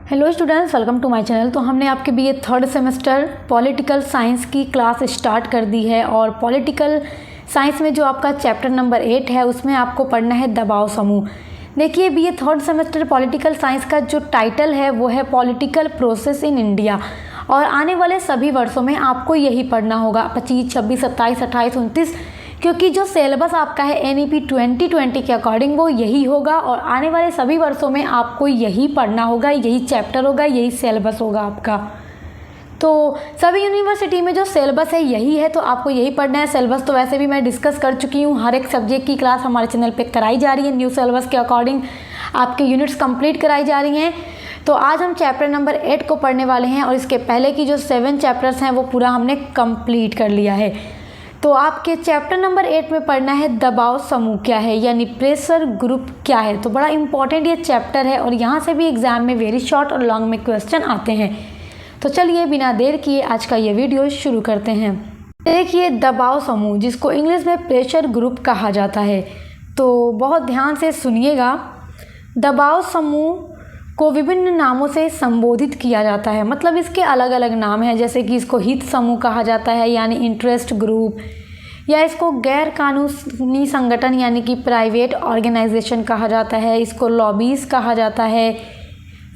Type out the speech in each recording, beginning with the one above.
Hello students, welcome to my channel. तो हमने आपके BA third semester political science की क्लास स्टार्ट कर दी है और पॉलिटिकल साइंस में जो आपका चैप्टर नंबर 8 है उसमें आपको पढ़ना है दबाव समूह। देखिए, BA third semester political science का जो टाइटल है वो है पॉलिटिकल प्रोसेस इन इंडिया और आने वाले सभी वर्षों में आपको यही पढ़ना होगा 25, 26, 27, 28, 29, क्योंकि जो सिलेबस आपका है एनईपी 2020 के अकॉर्डिंग वो यही होगा और आने वाले सभी वर्षों में आपको यही पढ़ना होगा, यही चैप्टर होगा, यही सिलेबस होगा आपका। तो सभी यूनिवर्सिटी में जो सिलेबस है यही है, तो आपको यही पढ़ना है। सिलेबस तो वैसे भी मैं डिस्कस कर चुकी हूँ, हर एक सब्जेक्ट की क्लास हमारे चैनल पे कराई जा रही है, न्यू सिलेबस के अकॉर्डिंग आपके यूनिट्स कंप्लीट कराई जा रही हैं। तो आज हम चैप्टर नंबर 8 को पढ़ने वाले हैं और इसके पहले की जो 7 चैप्टर्स हैं वो पूरा हमने कंप्लीट कर लिया है। तो आपके चैप्टर नंबर 8 में पढ़ना है दबाव समूह क्या है, यानी प्रेशर ग्रुप क्या है। तो बड़ा इंपॉर्टेंट ये चैप्टर है और यहाँ से भी एग्जाम में वेरी शॉर्ट और लॉन्ग में क्वेश्चन आते हैं। तो चलिए बिना देर किए आज का ये वीडियो शुरू करते हैं। देखिए, दबाव समूह जिसको इंग्लिश में प्रेशर ग्रुप कहा जाता है, तो बहुत ध्यान से सुनिएगा। दबाव समूह को विभिन्न नामों से संबोधित किया जाता है, मतलब इसके अलग अलग नाम हैं, जैसे कि इसको हित समूह कहा जाता है यानी इंटरेस्ट ग्रुप, या इसको गैर कानूनी संगठन यानी कि प्राइवेट ऑर्गेनाइजेशन कहा जाता है, इसको लॉबीज कहा जाता है,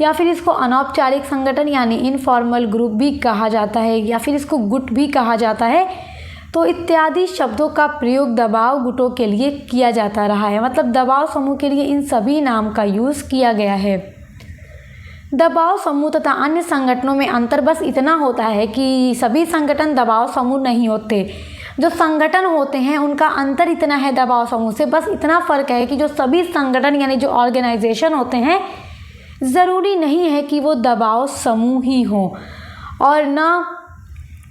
या फिर इसको अनौपचारिक संगठन यानी इनफॉर्मल ग्रुप भी कहा जाता है, या फिर इसको गुट भी कहा जाता है। तो इत्यादि शब्दों का प्रयोग दबाव गुटों के लिए किया जाता रहा है, मतलब दबाव समूह के लिए इन सभी नाम का यूज़ किया गया है। दबाव समूह तथा अन्य संगठनों में अंतर बस इतना होता है कि सभी संगठन दबाव समूह नहीं होते। जो संगठन होते हैं उनका अंतर इतना है दबाव समूह से, बस इतना फ़र्क है कि जो सभी संगठन यानी जो ऑर्गेनाइजेशन होते हैं ज़रूरी नहीं है कि वो दबाव समूह ही हो, और ना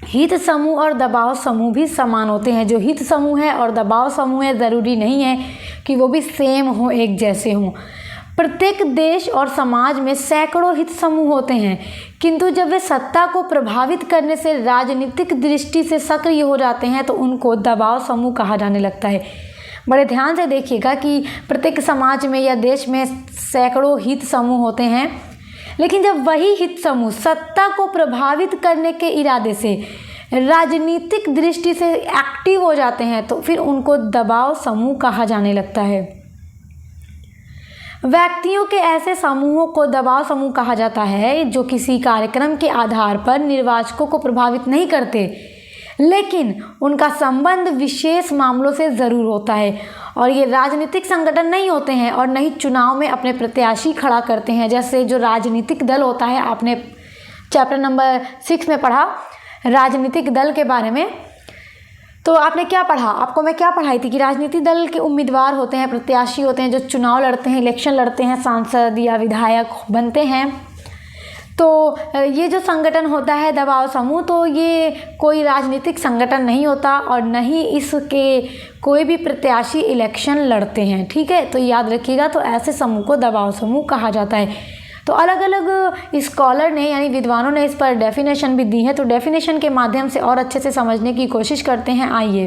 हित समूह और दबाव समूह भी समान होते हैं। जो हित समूह है और दबाव समूह है ज़रूरी नहीं है कि वो भी सेम हो, एक जैसे हों। प्रत्येक देश और समाज में सैकड़ों हित समूह होते हैं, किंतु जब वे सत्ता को प्रभावित करने से राजनीतिक दृष्टि से सक्रिय हो जाते हैं तो उनको दबाव समूह कहा जाने लगता है। बड़े ध्यान से देखिएगा कि प्रत्येक समाज में या देश में सैकड़ों हित समूह होते हैं, लेकिन जब वही हित समूह सत्ता को प्रभावित करने के इरादे से राजनीतिक दृष्टि से एक्टिव हो जाते हैं तो फिर उनको दबाव समूह कहा जाने लगता है। व्यक्तियों के ऐसे समूहों को दबाव समूह कहा जाता है जो किसी कार्यक्रम के आधार पर निर्वाचकों को प्रभावित नहीं करते, लेकिन उनका संबंध विशेष मामलों से ज़रूर होता है, और ये राजनीतिक संगठन नहीं होते हैं और नहीं चुनाव में अपने प्रत्याशी खड़ा करते हैं। जैसे जो राजनीतिक दल होता है, आपने चैप्टर नंबर 6 में पढ़ा राजनीतिक दल के बारे में, तो आपने क्या पढ़ा, आपको मैं क्या पढ़ाई थी कि राजनीतिक दल के उम्मीदवार होते हैं, प्रत्याशी होते हैं जो चुनाव लड़ते हैं, इलेक्शन लड़ते हैं, सांसद या विधायक बनते हैं। तो ये जो संगठन होता है दबाव समूह, तो ये कोई राजनीतिक संगठन नहीं होता और न ही इसके कोई भी प्रत्याशी इलेक्शन लड़ते हैं, ठीक है। तो याद रखिएगा, तो ऐसे समूह को दबाव समूह कहा जाता है। तो अलग अलग स्कॉलर ने यानी विद्वानों ने इस पर डेफिनेशन भी दी है, तो डेफिनेशन के माध्यम से और अच्छे से समझने की कोशिश करते हैं। आइए,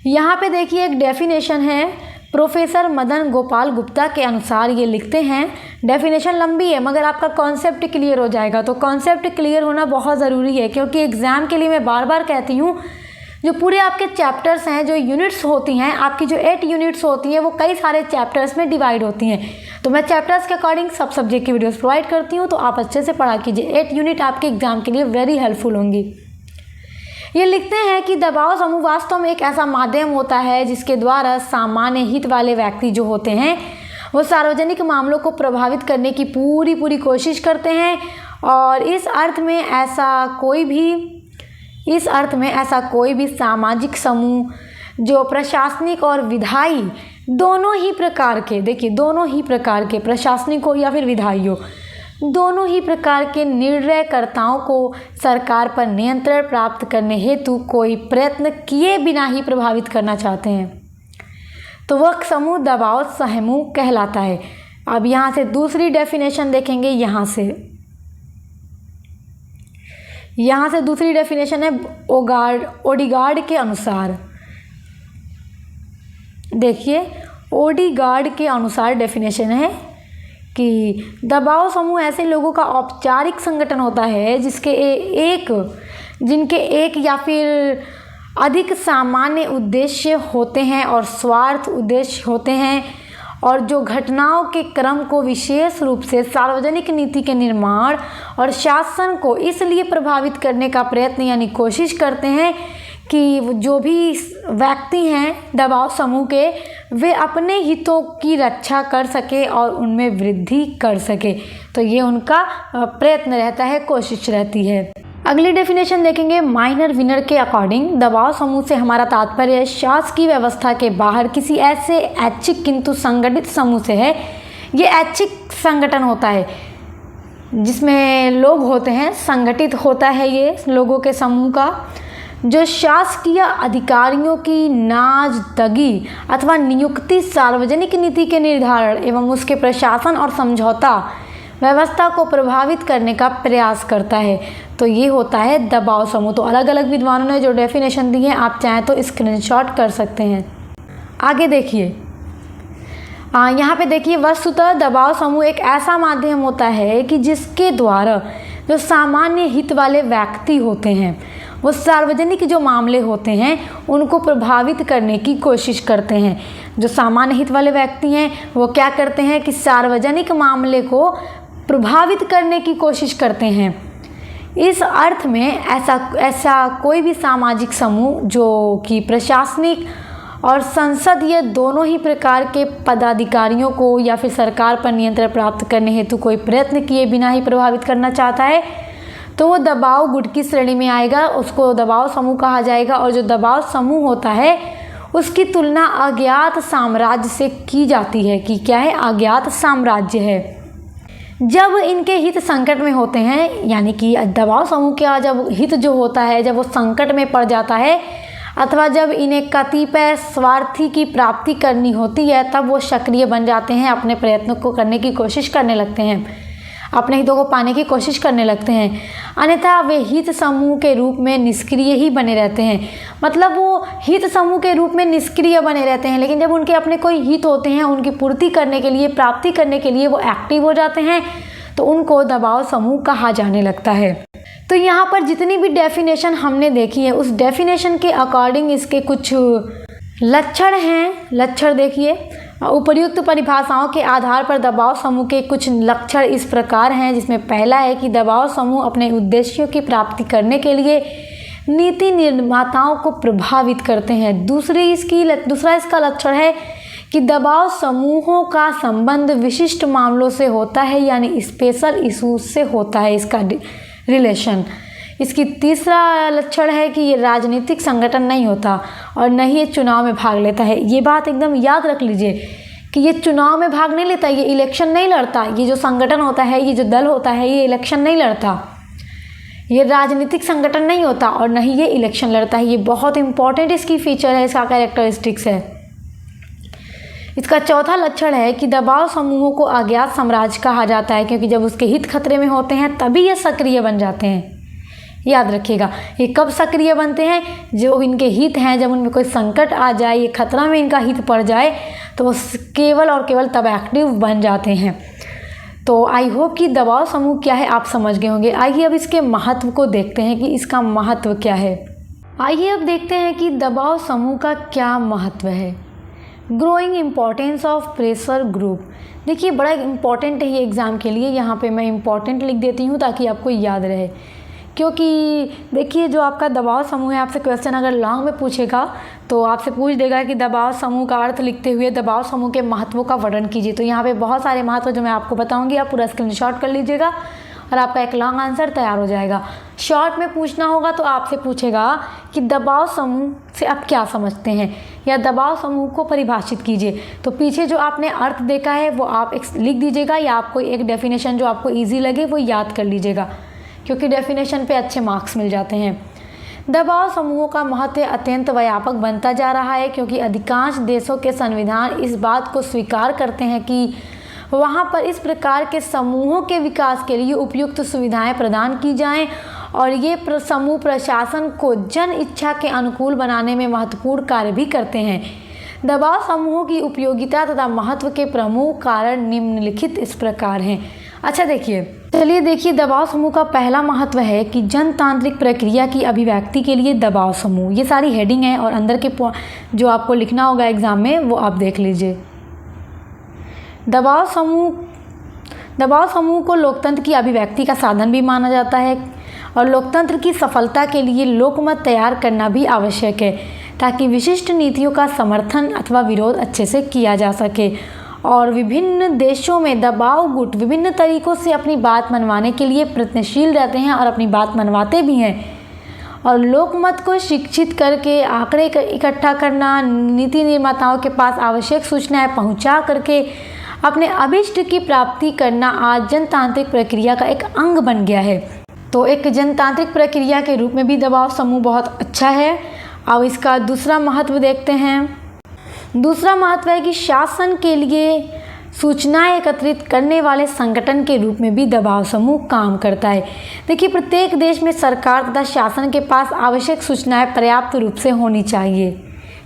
यहाँ पे देखिए एक डेफिनेशन है प्रोफेसर मदन गोपाल गुप्ता के अनुसार। ये लिखते हैं, डेफिनेशन लंबी है मगर आपका कॉन्सेप्ट क्लियर हो जाएगा। तो कॉन्सेप्ट क्लियर होना बहुत ज़रूरी है, क्योंकि एग्ज़ाम के लिए मैं बार बार कहती हूँ, जो पूरे आपके चैप्टर्स हैं, जो यूनिट्स होती हैं, आपकी जो 8 यूनिट्स होती हैं वो कई सारे चैप्टर्स में डिवाइड होती हैं। तो मैं चैप्टर्स के अकॉर्डिंग सब सब्जेक्ट की वीडियोस प्रोवाइड करती हूँ, तो आप अच्छे से पढ़ा कीजिए। 8 यूनिट आपके एग्जाम के लिए वेरी हेल्पफुल होंगी। ये लिखते हैं कि दबाव समूह वास्तव में एक ऐसा माध्यम होता है जिसके द्वारा सामान्य हित वाले व्यक्ति जो होते हैं वो सार्वजनिक मामलों को प्रभावित करने की पूरी कोशिश करते हैं, और इस अर्थ में ऐसा कोई भी सामाजिक समूह जो प्रशासनिक और विधायी दोनों ही प्रकार के, देखिए दोनों ही प्रकार के, प्रशासनिक हो या फिर विधायी हो, दोनों ही प्रकार के निर्णयकर्ताओं को सरकार पर नियंत्रण प्राप्त करने हेतु कोई प्रयत्न किए बिना ही प्रभावित करना चाहते हैं, तो वह समूह दबाव समूह कहलाता है। अब यहाँ से दूसरी डेफिनेशन देखेंगे। यहाँ से दूसरी डेफिनेशन है ओडिगार्ड के अनुसार। देखिए, ओडिगार्ड के अनुसार डेफिनेशन है कि दबाव समूह ऐसे लोगों का औपचारिक संगठन होता है जिनके एक या फिर अधिक सामान्य उद्देश्य होते हैं और स्वार्थ उद्देश्य होते हैं, और जो घटनाओं के क्रम को विशेष रूप से सार्वजनिक नीति के निर्माण और शासन को इसलिए प्रभावित करने का प्रयत्न यानी कोशिश करते हैं कि जो भी व्यक्ति हैं दबाव समूह के, वे अपने हितों की रक्षा कर सके और उनमें वृद्धि कर सके। तो ये उनका प्रयत्न रहता है, कोशिश रहती है। अगली डेफिनेशन देखेंगे माइनर विनर के अकॉर्डिंग। दबाव समूह से हमारा तात्पर्य शासकीय व्यवस्था के बाहर किसी ऐसे ऐच्छिक किंतु संगठित समूह से है। ये ऐच्छिक संगठन होता है जिसमें लोग होते हैं, संगठित होता है ये लोगों के समूह का, जो शासकीय अधिकारियों की नाजदगी अथवा नियुक्ति, सार्वजनिक नीति के निर्धारण एवं उसके प्रशासन और समझौता व्यवस्था को प्रभावित करने का प्रयास करता है। तो ये होता है दबाव समूह। तो अलग अलग विद्वानों ने जो डेफिनेशन दी है, आप चाहें तो स्क्रीनशॉट कर सकते हैं। आगे देखिए, यहाँ पे देखिए, वस्तुतः दबाव समूह एक ऐसा माध्यम होता है कि जिसके द्वारा जो सामान्य हित वाले व्यक्ति होते हैं वो सार्वजनिक जो मामले होते हैं उनको प्रभावित करने की कोशिश करते हैं। जो सामान्य हित वाले व्यक्ति हैं वो क्या करते हैं कि सार्वजनिक मामले को प्रभावित करने की कोशिश करते हैं। इस अर्थ में ऐसा कोई भी सामाजिक समूह जो कि प्रशासनिक और संसदीय दोनों ही प्रकार के पदाधिकारियों को या फिर सरकार पर नियंत्रण प्राप्त करने हेतु कोई प्रयत्न किए बिना ही प्रभावित करना चाहता है, तो वो दबाव गुट की श्रेणी में आएगा, उसको दबाव समूह कहा जाएगा। और जो दबाव समूह होता है उसकी तुलना अज्ञात साम्राज्य से की जाती है कि क्या है, अज्ञात साम्राज्य है। जब इनके हित संकट में होते हैं, यानी कि दबाव समूह का जब हित जो होता है जब वो संकट में पड़ जाता है अथवा जब इन्हें कतिपय स्वार्थी की प्राप्ति करनी होती है, तब वो सक्रिय बन जाते हैं, अपने प्रयत्नों को करने की कोशिश करने लगते हैं, अपने हितों को पाने की कोशिश करने लगते हैं। अन्यथा वे हित समूह के रूप में निष्क्रिय ही बने रहते हैं। मतलब वो हित समूह के रूप में निष्क्रिय बने रहते हैं, लेकिन जब उनके अपने कोई हित होते हैं, उनकी पूर्ति करने के लिए, प्राप्ति करने के लिए वो एक्टिव हो जाते हैं, तो उनको दबाव समूह कहा जाने लगता है। तो यहाँ पर जितनी भी डेफिनेशन हमने देखी है, उस डेफिनेशन के अकॉर्डिंग इसके कुछ लक्षण हैं। लक्षण देखिए, उपर्युक्त परिभाषाओं के आधार पर दबाव समूह के कुछ लक्षण इस प्रकार हैं, जिसमें पहला है कि दबाव समूह अपने उद्देश्यों की प्राप्ति करने के लिए नीति निर्माताओं को प्रभावित करते हैं। दूसरा इसका लक्षण है कि दबाव समूहों का संबंध विशिष्ट मामलों से होता है, यानी स्पेशल इशूज से होता है इसका रिलेशन। इसकी तीसरा लक्षण है कि ये राजनीतिक संगठन नहीं होता और न ही ये चुनाव में भाग लेता है। ये बात एकदम याद रख लीजिए कि ये चुनाव में भाग नहीं लेता, ये इलेक्शन नहीं लड़ता। ये जो संगठन होता है, ये जो दल होता है, ये इलेक्शन नहीं लड़ता, ये राजनीतिक संगठन नहीं होता और न ही ये इलेक्शन लड़ता है। ये बहुत इंपॉर्टेंट इसकी फीचर है, इसका कैरेक्टरिस्टिक्स है। इसका चौथा लक्षण है कि दबाव समूहों को अज्ञात साम्राज्य कहा जाता है, क्योंकि जब उसके हित खतरे में होते हैं तभी ये सक्रिय बन जाते हैं। याद रखिएगा, ये कब सक्रिय बनते हैं, जो इनके हित हैं, जब उनमें कोई संकट आ जाए, ये खतरा में इनका हित पड़ जाए, तो वो केवल और केवल तब एक्टिव बन जाते हैं। तो आई होप कि दबाव समूह क्या है आप समझ गए होंगे। आइए अब इसके महत्व को देखते हैं कि इसका महत्व क्या है। आइए अब देखते हैं कि दबाव समूह का क्या महत्व है। Growing importance of pressure group. देखिए, बड़ा इम्पॉर्टेंट है ये एग्ज़ाम के लिए। यहाँ पे मैं इम्पॉर्टेंट लिख देती हूँ ताकि आपको याद रहे, क्योंकि देखिए जो आपका दबाव समूह है, आपसे क्वेश्चन अगर लॉन्ग में पूछेगा तो आपसे पूछ देगा कि दबाव समूह का अर्थ लिखते हुए दबाव समूह के महत्वों का वर्णन कीजिए। तो यहाँ पे बहुत सारे महत्व जो मैं आपको बताऊँगी, आप पूरा स्क्रीनशॉट कर लीजिएगा और आपका एक लॉन्ग आंसर तैयार हो जाएगा। शॉर्ट में पूछना होगा तो आपसे पूछेगा कि दबाव समूह से आप क्या समझते हैं, या दबाव समूह को परिभाषित कीजिए। तो पीछे जो आपने अर्थ देखा है वो आप लिख दीजिएगा, या आपको एक डेफिनेशन जो आपको ईजी लगे वो याद कर लीजिएगा, क्योंकि डेफिनेशन पे अच्छे मार्क्स मिल जाते हैं। दबाव समूहों का महत्व अत्यंत व्यापक बनता जा रहा है, क्योंकि अधिकांश देशों के संविधान इस बात को स्वीकार करते हैं कि वहाँ पर इस प्रकार के समूहों के विकास के लिए उपयुक्त सुविधाएं प्रदान की जाएं, और ये समूह प्रशासन को जन इच्छा के अनुकूल बनाने में महत्वपूर्ण कार्य भी करते हैं। दबाव समूहों की उपयोगिता तथा महत्व के प्रमुख कारण निम्नलिखित इस प्रकार हैं। अच्छा देखिए, चलिए देखिए, दबाव समूह का पहला महत्व है कि जनतांत्रिक प्रक्रिया की अभिव्यक्ति के लिए दबाव समूह। ये सारी हेडिंग है और अंदर के जो आपको लिखना होगा एग्जाम में वो आप देख लीजिए। दबाव समूह को लोकतंत्र की अभिव्यक्ति का साधन भी माना जाता है और लोकतंत्र की सफलता के लिए लोकमत तैयार करना भी आवश्यक है ताकि विशिष्ट नीतियों का समर्थन अथवा विरोध अच्छे से किया जा सके। और विभिन्न देशों में दबाव गुट विभिन्न तरीकों से अपनी बात मनवाने के लिए प्रयत्नशील रहते हैं और अपनी बात मनवाते भी हैं। और लोकमत को शिक्षित करके आंकड़े इकट्ठा करना, नीति निर्माताओं के पास आवश्यक सूचनाएं पहुंचा करके अपने अभिष्ट की प्राप्ति करना आज जनतांत्रिक प्रक्रिया का एक अंग बन गया है। तो एक जनतांत्रिक प्रक्रिया के रूप में भी दबाव समूह बहुत अच्छा है। अब इसका दूसरा महत्व देखते हैं। दूसरा महत्व है कि शासन के लिए सूचनाएं एकत्रित करने वाले संगठन के रूप में भी दबाव समूह काम करता है। देखिए, प्रत्येक देश में सरकार तथा शासन के पास आवश्यक सूचनाएं पर्याप्त रूप से होनी चाहिए।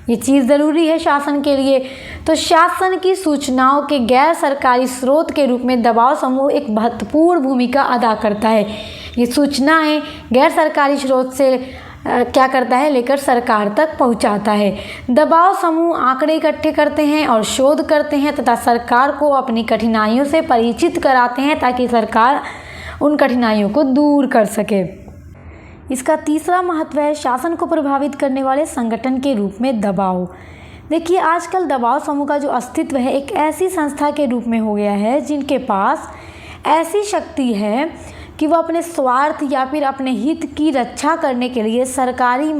ये चीज़ ज़रूरी है शासन के लिए। तो शासन की सूचनाओं के गैर सरकारी स्रोत के रूप में दबाव समूह एक महत्वपूर्ण भूमिका अदा करता है। ये सूचनाएं गैर सरकारी स्रोत से क्या करता है, लेकर सरकार तक पहुंचाता है। दबाव समूह आंकड़े इकट्ठे करते हैं और शोध करते हैं तथा सरकार को अपनी कठिनाइयों से परिचित कराते हैं ताकि सरकार उन कठिनाइयों को दूर कर सके। इसका तीसरा महत्व है शासन को प्रभावित करने वाले संगठन के रूप में दबाव। देखिए, आजकल दबाव समूह का जो अस्तित्व है एक ऐसी संस्था के रूप में हो गया है जिनके पास ऐसी शक्ति है कि वह अपने स्वार्थ या फिर अपने हित की रक्षा करने के लिए सरकारी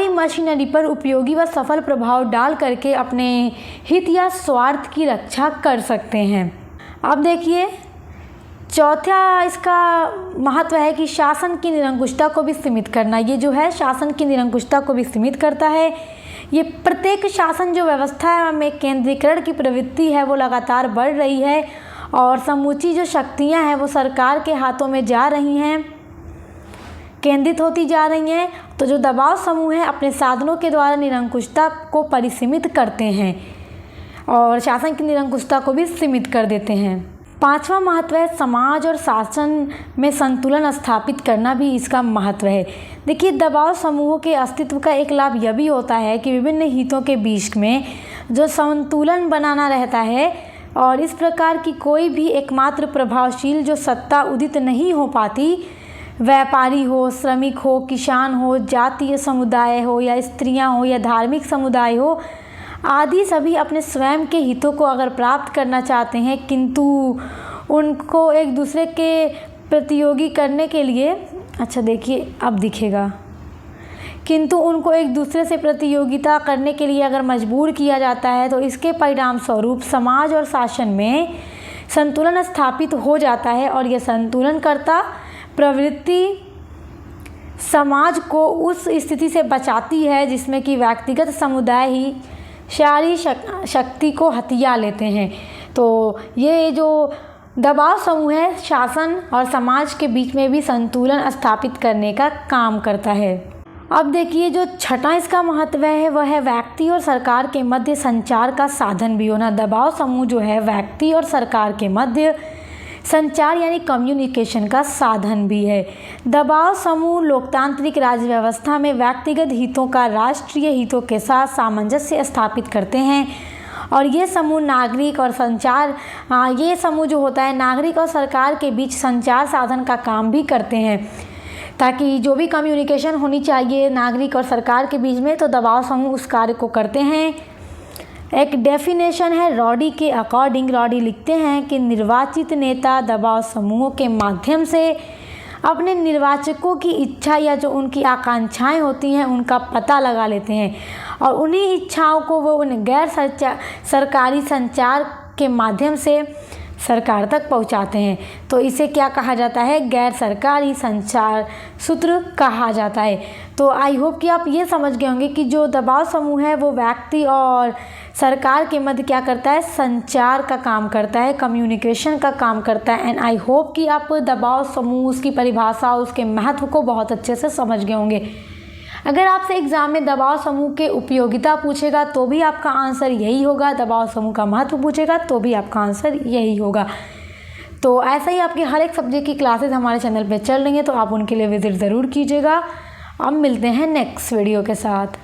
मशीनरी पर उपयोगी व सफल प्रभाव डाल करके अपने हित या स्वार्थ की रक्षा कर सकते हैं। अब देखिए, चौथा इसका महत्व है कि शासन की निरंकुशता को भी सीमित करना। ये जो है शासन की निरंकुशता को भी सीमित करता है। ये प्रत्येक शासन जो व्यवस्था में केंद्रीकरण की प्रवृत्ति है वो लगातार बढ़ रही है और समूची जो शक्तियां हैं वो सरकार के हाथों में जा रही हैं, केंद्रित होती जा रही हैं। तो जो दबाव समूह है अपने साधनों के द्वारा निरंकुशता को परिसीमित करते हैं और शासन की निरंकुशता को भी सीमित कर देते हैं। पांचवा महत्व है समाज और शासन में संतुलन स्थापित करना भी इसका महत्व है। देखिए, दबाव समूहों के अस्तित्व का एक लाभ यह भी होता है कि विभिन्न हितों के बीच में जो संतुलन बनाना रहता है और इस प्रकार की कोई भी एकमात्र प्रभावशील जो सत्ता उदित नहीं हो पाती, व्यापारी हो, श्रमिक हो, किसान हो, जातीय समुदाय हो या स्त्रियां हो या धार्मिक समुदाय हो आदि सभी अपने स्वयं के हितों को अगर प्राप्त करना चाहते हैं किंतु उनको एक दूसरे के प्रतियोगी करने के लिए, अच्छा देखिए अब दिखेगा, किंतु उनको एक दूसरे से प्रतियोगिता करने के लिए अगर मजबूर किया जाता है तो इसके परिणाम स्वरूप समाज और शासन में संतुलन स्थापित हो जाता है और यह संतुलनकर्ता प्रवृत्ति समाज को उस स्थिति से बचाती है जिसमें कि व्यक्तिगत समुदाय ही सारी शक्ति को हथिया लेते हैं। तो ये जो दबाव समूह है शासन और समाज के बीच में भी संतुलन स्थापित करने का काम करता है। अब देखिए, जो छठा इसका महत्व है वह है व्यक्ति और सरकार के मध्य संचार का साधन भी होना। दबाव समूह जो है व्यक्ति और सरकार के मध्य संचार यानी कम्युनिकेशन का साधन भी है। दबाव समूह लोकतांत्रिक राज्य व्यवस्था में व्यक्तिगत हितों का राष्ट्रीय हितों के साथ सामंजस्य स्थापित करते हैं और ये समूह नागरिक और ये समूह जो होता है नागरिक और सरकार के बीच संचार साधन का काम भी करते हैं ताकि जो भी कम्युनिकेशन होनी चाहिए नागरिक और सरकार के बीच में, तो दबाव समूह उस कार्य को करते हैं। एक डेफिनेशन है रॉडी के अकॉर्डिंग, रॉडी लिखते हैं कि निर्वाचित नेता दबाव समूहों के माध्यम से अपने निर्वाचकों की इच्छा या जो उनकी आकांक्षाएं होती हैं उनका पता लगा लेते हैं और उन्हीं इच्छाओं को वो उन गैर सरकारी संचार के माध्यम से सरकार तक पहुंचाते हैं। तो इसे क्या कहा जाता है, गैर सरकारी संचार सूत्र कहा जाता है। तो आई होप कि आप ये समझ गए होंगे कि जो दबाव समूह है वो व्यक्ति और सरकार के मध्य क्या करता है, संचार का काम करता है, कम्युनिकेशन का काम करता है। एंड आई होप कि आप दबाव समूह, उसकी परिभाषा, उसके महत्व को बहुत अच्छे से समझ गए होंगे। अगर आपसे एग्ज़ाम में दबाव समूह के उपयोगिता पूछेगा तो भी आपका आंसर यही होगा, दबाव समूह का महत्व पूछेगा तो भी आपका आंसर यही होगा। तो ऐसा ही आपके हर एक सब्जेक्ट की क्लासेस हमारे चैनल पे चल रही हैं, तो आप उनके लिए विज़िट ज़रूर कीजिएगा। अब मिलते हैं नेक्स्ट वीडियो के साथ।